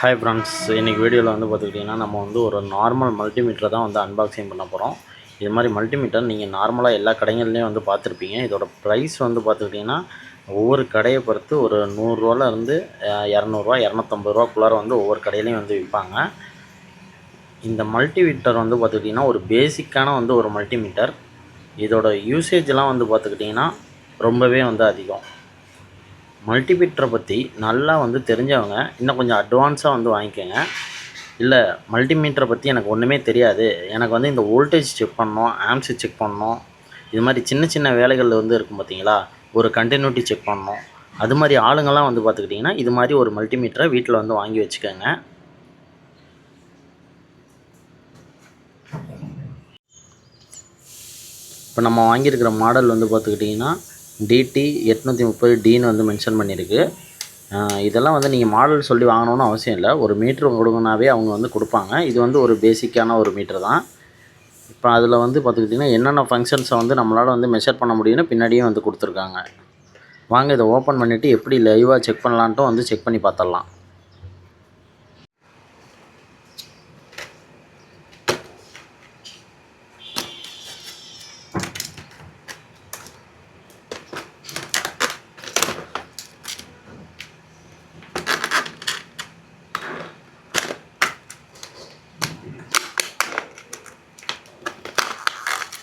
Hi friends, இன்றைக்கி வீடியோவில் வந்து பார்த்துக்கிட்டிங்கன்னா நம்ம வந்து ஒரு நார்மல் மல்டிமீட்டரை தான் வந்து அன்பாக்சிங் பண்ண போகிறோம். இது மாதிரி மல்டிமீட்டர் நீங்கள் நார்மலாக எல்லா கடைகள்லேயும் வந்து பார்த்துருப்பீங்க. இதோட ப்ரைஸ் வந்து பார்த்துக்கிட்டிங்கன்னா ஒவ்வொரு கடையை பொறுத்து ஒரு நூறுரூவாலேருந்து இரநூறுவா 250 வந்து ஒவ்வொரு கடையிலையும் வந்து விற்பாங்க. இந்த மல்டிமீட்டர் வந்து பார்த்துக்கிட்டிங்கன்னா ஒரு பேசிக்கான வந்து ஒரு மல்டிமீட்டர். இதோட யூசேஜ்லாம் வந்து பார்த்துக்கிட்டிங்கன்னா ரொம்பவே வந்து அதிகம். மல்டிமீட்டரை பற்றி நல்லா வந்து தெரிஞ்சவங்க இன்னும் கொஞ்சம் அட்வான்ஸாக வந்து வாங்கிக்கோங்க. இல்லை மல்டிமீட்டரை பற்றி எனக்கு ஒன்றுமே தெரியாது, எனக்கு வந்து இந்த வோல்டேஜ் செக் பண்ணணும், ஆம்ப்ஸ் செக் பண்ணணும், இது மாதிரி சின்ன சின்ன வேலைகள் வந்து இருக்கும் பார்த்தீங்களா, ஒரு கண்டினியூட்டி செக் பண்ணணும், அது மாதிரி ஆளுங்கள்லாம் வந்து பார்த்துக்கிட்டிங்கன்னா இது மாதிரி ஒரு மல்டிமீட்டரை வீட்டில் வந்து வாங்கி வச்சுக்கோங்க. இப்போ நம்ம வாங்கியிருக்கிற மாடல் வந்து பார்த்துக்கிட்டிங்கன்னா DT830Dன்னு வந்து மென்ஷன் பண்ணியிருக்கு. இதெல்லாம் வந்து நீங்கள் மாடல் சொல்லி வாங்கணுன்னு அவசியம் இல்லை, ஒரு மீட்ரு கொடுங்கனாவே அவங்க வந்து கொடுப்பாங்க. இது வந்து ஒரு பேசிக்கான ஒரு மீட்ரு தான். இப்போ அதில் வந்து பார்த்துக்கிட்டிங்கன்னா என்னென்ன ஃபங்க்ஷன்ஸை வந்து நம்மளால் வந்து மெஷர் பண்ண முடியும்னு பின்னாடியே வந்து கொடுத்துருக்காங்க. வாங்க இதை ஓப்பன் பண்ணிவிட்டு எப்படி லைவாக செக் பண்ணலான்ட்டும் வந்து செக் பண்ணி பார்த்துடலாம்.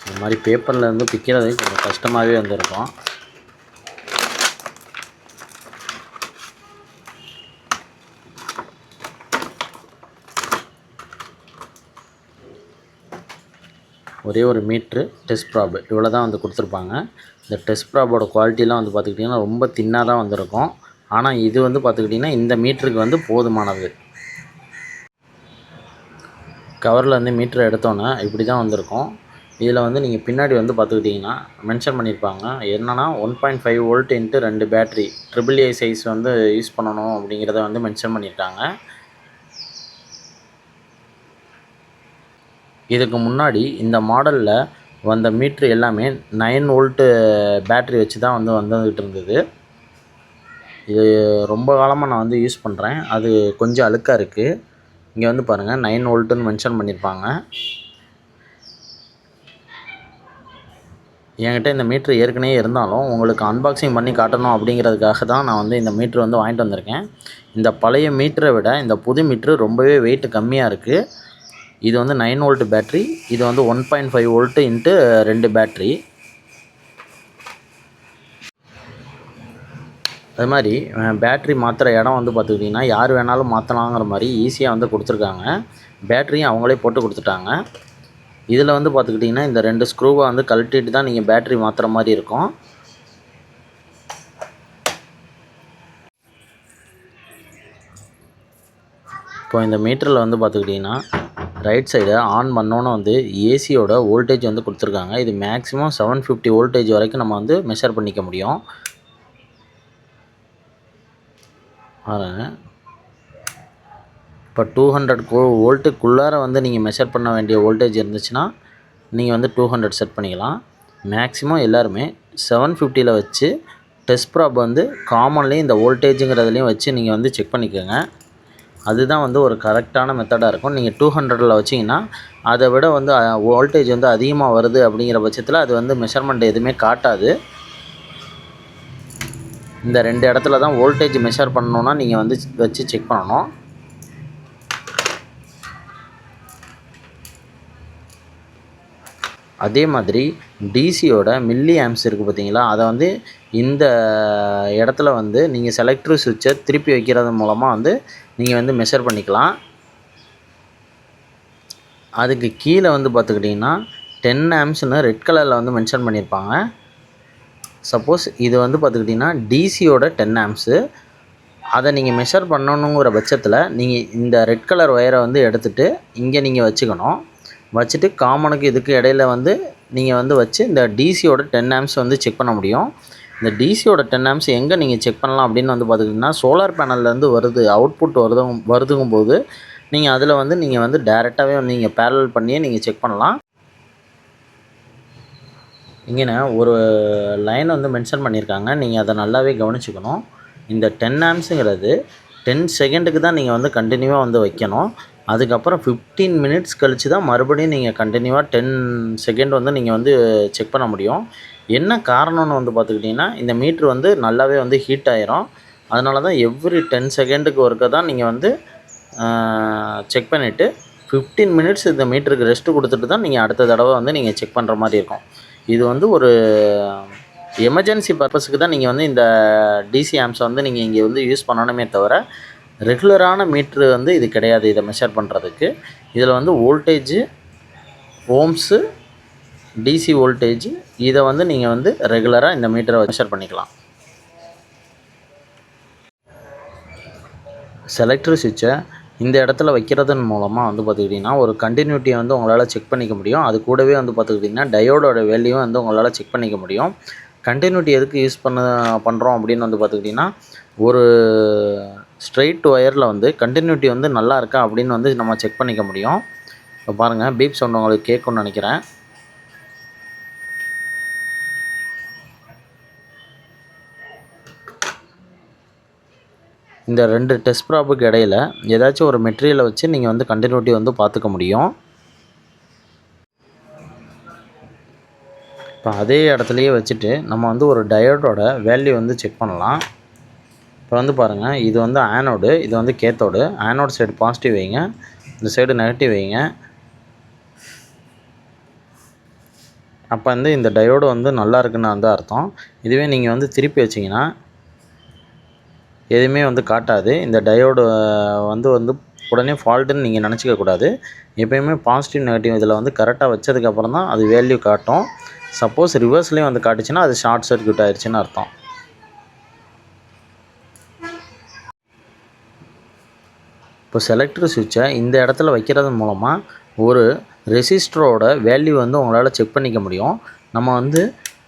இந்த மாதிரி பேப்பரில் இருந்து பிக்கிறது கொஞ்சம் கஷ்டமாகவே வந்துருக்கும். ஒரே ஒரு மீட்ரு டெஸ்ட் ப்ராப் இவ்வளோ தான் வந்து கொடுத்துருப்பாங்க. இந்த டெஸ்ட் ப்ராபோட குவாலிட்டிலாம் வந்து பார்த்துக்கிட்டிங்கன்னா ரொம்ப தின்னாக தான் வந்திருக்கும். ஆனால் இது வந்து பார்த்துக்கிட்டிங்கன்னா இந்த மீட்டருக்கு வந்து போதுமானது. கவரில் வந்து மீட்டரை எடுத்தோன்னே இப்படி தான் வந்திருக்கும். இதில் வந்து நீங்கள் பின்னாடி வந்து பார்த்துக்கிட்டிங்கன்னா மென்ஷன் பண்ணியிருப்பாங்க என்னென்னா 1.5 volt into 2 battery AAA size வந்து யூஸ் பண்ணணும் அப்படிங்கிறத வந்து மென்ஷன் பண்ணியிருக்காங்க. இதுக்கு முன்னாடி இந்த மாடலில் வந்த மீட்ரு எல்லாமே 9 வோல்ட்டு பேட்ரி வச்சு தான் வந்து வந்துக்கிட்டு இருந்தது. இது ரொம்ப காலமாக நான் வந்து யூஸ் பண்ணுறேன், அது கொஞ்சம் அழுக்காக இருக்குது. இங்கே வந்து பாருங்கள் 9 வோல்ட்டுன்னு மென்ஷன் பண்ணியிருப்பாங்க. என்கிட்ட இந்த மீட்ரு ஏற்கனவே இருந்தாலும் உங்களுக்கு அன்பாக்சிங் பண்ணி காட்டணும் அப்படிங்கிறதுக்காக தான் நான் வந்து இந்த மீட்ரு வந்து வாங்கிட்டு வந்திருக்கேன். இந்த பழைய மீட்டரை விட இந்த புது மீட்ரு ரொம்பவே வெயிட் கம்மியாக இருக்குது. இது வந்து 9 வோல்ட் பேட்ரி, இது வந்து 1.5 வோல்ட்டு இன்ட்டு 2 பேட்ரி. அது மாதிரி பேட்ரி மாற்றுற இடம் வந்து பார்த்துக்கிட்டிங்கன்னா யார் வேணாலும் மாற்றலாங்கிற மாதிரி ஈஸியாக வந்து கொடுத்துருக்காங்க. பேட்ரியும் அவங்களே போட்டு கொடுத்துட்டாங்க. இதில் வந்து பார்த்துக்கிட்டிங்கன்னா இந்த 2 ஸ்க்ரூவை வந்து கழட்டிட்டு தான் நீங்கள் பேட்ரி மாற்றுற மாதிரி இருக்கும். இப்போ இந்த மீட்டரில் வந்து பார்த்துக்கிட்டிங்கன்னா ரைட் சைடை ஆன் பண்ணோன்னு வந்து ஏசியோட வோல்டேஜ் வந்து கொடுத்துருக்காங்க. இது மேக்ஸிமம் 750 வோல்டேஜ் வரைக்கும் நம்ம வந்து மெஷர் பண்ணிக்க முடியும். இப்போ 200 வோல்ட்டுக்குள்ளார வந்து நீங்கள் மெஷர் பண்ண வேண்டிய வோல்டேஜ் இருந்துச்சுன்னா நீங்கள் வந்து 200 செட் பண்ணிக்கலாம். மேக்ஸிமம் எல்லாருமே 750 வச்சு டெஸ்ட் ப்ராப் வந்து காமன்லேயும் இந்த வோல்டேஜுங்கிறதுலையும் வச்சு நீங்கள் வந்து செக் பண்ணிக்கோங்க. அதுதான் வந்து ஒரு கரெக்டான மெத்தடாக இருக்கும். நீங்கள் 200 வச்சிங்கன்னா அதை விட வந்து வோல்டேஜ் வந்து அதிகமாக வருது அப்படிங்கிற பட்சத்தில் அது வந்து மெஷர்மெண்ட் எதுவுமே காட்டாது. இந்த 2 இடத்துல தான் வோல்டேஜ் மெஷர் பண்ணணுன்னா நீங்கள் வந்து வச்சு செக் பண்ணணும். அதே மாதிரி டிசியோட மில்லி ஆம்ப்ஸ் இருக்குது பார்த்தீங்களா, அதை வந்து இந்த இடத்துல வந்து நீங்கள் செலக்டர் சுவிட்சை திருப்பி வைக்கிறது மூலமாக வந்து நீங்கள் வந்து மெஷர் பண்ணிக்கலாம். அதுக்கு கீழே வந்து பார்த்துக்கிட்டிங்கன்னா 10 ஆம்ப்ஸ்னு ரெட் கலரில் வந்து மென்ஷன் பண்ணியிருப்பாங்க. சப்போஸ் இது வந்து பார்த்துக்கிட்டிங்கன்னா டிசியோட 10 ஆம்ப்ஸு, அதை நீங்கள் மெஷர் பண்ணணுங்கிற பட்சத்தில் நீங்கள் இந்த ரெட் கலர் ஒயரை வந்து எடுத்துகிட்டு இங்கே நீங்கள் வச்சுக்கணும். வச்சுட்டு காமனுக்கு இதுக்கு இடையில வந்து நீங்கள் வந்து வச்சு இந்த டிசியோட 10 ஆம்ப்ஸ் வந்து செக் பண்ண முடியும். இந்த டிசியோட 10 ஆம்ப்ஸ் எங்கே நீங்கள் செக் பண்ணலாம் அப்படின்னு வந்து பார்த்துக்கிட்டிங்கன்னா சோலார் பேனல்லேருந்து வருது, அவுட்புட் வருதுங்கும் போது நீங்கள் அதில் வந்து நீங்கள் வந்து டைரெக்டாகவே நீங்கள் பேரலல் பண்ணியே நீங்கள் செக் பண்ணலாம். இங்கே ஒரு லைன் வந்து மென்ஷன் பண்ணியிருக்காங்க, நீங்கள் அதை நல்லாவே கவனிச்சுக்கணும். இந்த 10 ஆம்ப்ஸுங்கிறது 10 செகண்டுக்கு தான் நீங்கள் வந்து கண்டினியூவாக வந்து வைக்கணும். அதுக்கப்புறம் 15 மினிட்ஸ் கழித்து தான் மறுபடியும் நீங்கள் கண்டினியூவாக 10 செகண்ட் வந்து நீங்கள் வந்து செக் பண்ண முடியும். என்ன காரணம்னு வந்து பார்த்துக்கிட்டிங்கன்னா, இந்த மீட்ரு வந்து நல்லாவே வந்து ஹீட் ஆயிரும். அதனால தான் எவ்ரி 10 செகண்டுக்கு ஒருக்க தான் நீங்கள் வந்து செக் பண்ணிவிட்டு 15 மினிட்ஸ் இந்த மீட்டருக்கு ரெஸ்ட்டு கொடுத்துட்டு தான் நீங்கள் அடுத்த தடவை வந்து நீங்கள் செக் பண்ணுற மாதிரி இருக்கும். இது வந்து ஒரு எமர்ஜென்சி பர்பஸுக்கு தான் நீங்கள் வந்து இந்த டிசி ஆம்ப்ஸை வந்து நீங்கள் இங்கே வந்து யூஸ் பண்ணணுமே தவிர, ரெகுலரான மீட்ரு வந்து இது கிடையாது இதை மெஷர் பண்ணுறதுக்கு. இதில் வந்து வோல்டேஜு, ஓம்ஸு, டிசி வோல்டேஜ் இதை வந்து நீங்கள் வந்து ரெகுலராக இந்த மீட்டரை மெஷர் பண்ணிக்கலாம். செலக்டர் சுவிட்சை இந்த இடத்துல வைக்கிறதன் மூலமாக வந்து பார்த்துக்கிட்டிங்கன்னா ஒரு கண்டினியூட்டியை வந்து உங்களால் செக் பண்ணிக்க முடியும். அது கூடவே வந்து பார்த்துக்கிட்டிங்கன்னா டயோடோட வேல்யூவும் வந்து உங்களால் செக் பண்ணிக்க முடியும். கண்டினியூட்டி எதுக்கு யூஸ் பண்ணுறோம் அப்படின்னு வந்து பார்த்துக்கிட்டிங்கன்னா, ஒரு ஸ்ட்ரெயிட் ஒயரில் வந்து கண்டினியூட்டி வந்து நல்லா இருக்கா அப்படின்னு வந்து நம்ம செக் பண்ணிக்க முடியும். இப்போ பாருங்கள், பீப் சவுண்ட் உங்களுக்கு கேட்கும்னு நினைக்கிறேன். இந்த 2 டெஸ்ட் ப்ராப்புக்கு இடையில் ஏதாச்சும் ஒரு மெட்டீரியலை வச்சு நீங்கள் வந்து கண்டினியூட்டி வந்து பார்த்துக்க முடியும். இப்போ அதே இடத்துலையே வச்சுட்டு நம்ம வந்து ஒரு டயோடோட வேல்யூ வந்து செக் பண்ணலாம். இப்போ வந்து பாருங்கள், இது வந்து ஆனோடு, இது வந்து கேத்தோடு. ஆனோடு சைடு பாசிட்டிவ் வைங்க, இந்த சைடு நெகட்டிவ் வைங்க. அப்போ வந்து இந்த டயோடு வந்து நல்லா இருக்குன்னு வந்து அர்த்தம். இதுவே நீங்கள் வந்து திருப்பி வச்சிங்கன்னா எதுவுமே வந்து காட்டாது. இந்த டயோடு வந்து உடனே ஃபால்ட்டுன்னு நீங்கள் நினச்சிக்க கூடாது. எப்போயுமே பாசிட்டிவ் நெகட்டிவ் இதில் வந்து கரெக்டாக வச்சதுக்கப்புறம் தான் அது வேல்யூ காட்டும். சப்போஸ் ரிவர்ஸ்லேயும் வந்து காட்டுச்சுன்னா அது ஷார்ட் சர்க்யூட் ஆயிடுச்சுன்னு அர்த்தம். இப்போ செலக்டர் சுவிட்சை இந்த இடத்துல வைக்கிறது மூலமாக ஒரு ரெசிஸ்டரோட வேல்யூ வந்து உங்களால் செக் பண்ணிக்க முடியும். நம்ம வந்து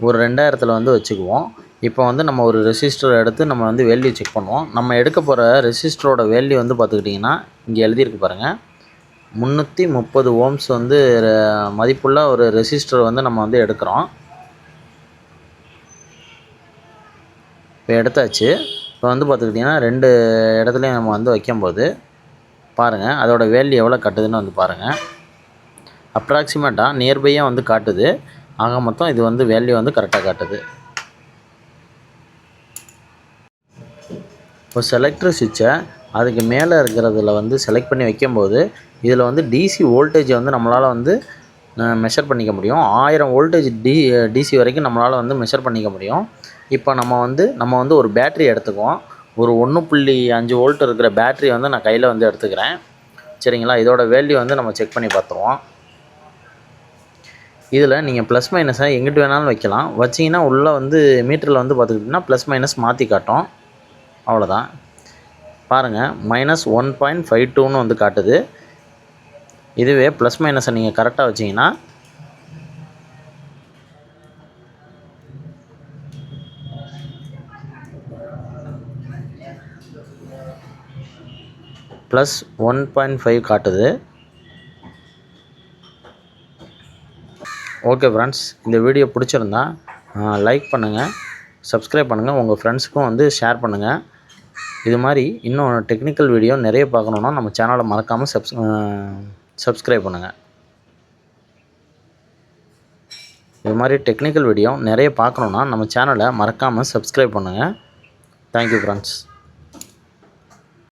ஒரு 2000 வந்து வச்சுக்குவோம். இப்போ வந்து நம்ம ஒரு ரெசிஸ்டர் எடுத்து நம்ம வந்து வேல்யூ செக் பண்ணுவோம். நம்ம எடுக்க போகிற ரெசிஸ்டரோட வேல்யூ வந்து பார்த்துக்கிட்டிங்கன்னா இங்கே எழுதியிருக்கு பாருங்கள், 330 ஓம்ஸ் வந்து மதிப்புள்ள ஒரு ரெசிஸ்டர் வந்து நம்ம வந்து எடுக்கிறோம். இப்போ எடுத்தாச்சு. இப்போ வந்து பார்த்துக்கிட்டிங்கன்னா 2 இடத்துலையும் நம்ம வந்து வைக்கும்போது பாருங்கள் அதோட வேல்யூ எவ்வளோ காட்டுதுன்னு வந்து பாருங்கள். அப்ராக்சிமேட்டாக நியர்பையாக வந்து காட்டுது. ஆக மொத்தம் இது வந்து வேல்யூ வந்து கரெக்டாக காட்டுது. இப்போ செலக்டர் சுவிட்சை அதுக்கு மேலே இருக்கிறதுல வந்து செலக்ட் பண்ணி வைக்கும்போது இதில் வந்து டிசி வோல்டேஜை வந்து நம்மளால் வந்து மெஷர் பண்ணிக்க முடியும். 1000 வோல்டேஜ் டிசி வரைக்கும் நம்மளால் வந்து மெஷர் பண்ணிக்க முடியும். இப்போ நம்ம வந்து ஒரு பேட்ரி எடுத்துக்குவோம். ஒரு 1.5 வோல்ட் இருக்கிற பேட்ரி வந்து நான் கையில் வந்து எடுத்துக்கிறேன். சரிங்களா, இதோட வேல்யூ வந்து நம்ம செக் பண்ணி பார்த்துருவோம். இதில் நீங்கள் ப்ளஸ் மைனஸாக எங்கிட்டு வேணாலும் வைக்கலாம். வச்சிங்கன்னா உள்ளே வந்து மீட்டரில் வந்து பார்த்துக்கிட்டிங்கன்னா ப்ளஸ் மைனஸ் மாற்றி காட்டும். அவ்வளோதான். பாருங்கள், -1.52ன்னு வந்து காட்டுது. இதுவே ப்ளஸ் மைனஸை நீங்கள் கரெக்டாக வச்சிங்கன்னா +1.5 காட்டுது. ஓகே ஃப்ரெண்ட்ஸ், இந்த வீடியோ பிடிச்சிருந்தா லைக் பண்ணுங்கள், சப்ஸ்கிரைப் பண்ணுங்கள், உங்கள் ஃப்ரெண்ட்ஸுக்கும் வந்து ஷேர் பண்ணுங்கள். இது மாதிரி இன்னும் டெக்னிக்கல் வீடியோ நிறைய பார்க்கணுன்னா நம்ம சேனலை மறக்காமல் சப்ஸ்கிரைப் பண்ணுங்கள். இது மாதிரி டெக்னிக்கல் வீடியோ நிறைய பார்க்கணுன்னா நம்ம சேனலை மறக்காமல் சப்ஸ்கிரைப் பண்ணுங்கள். Thank you friends.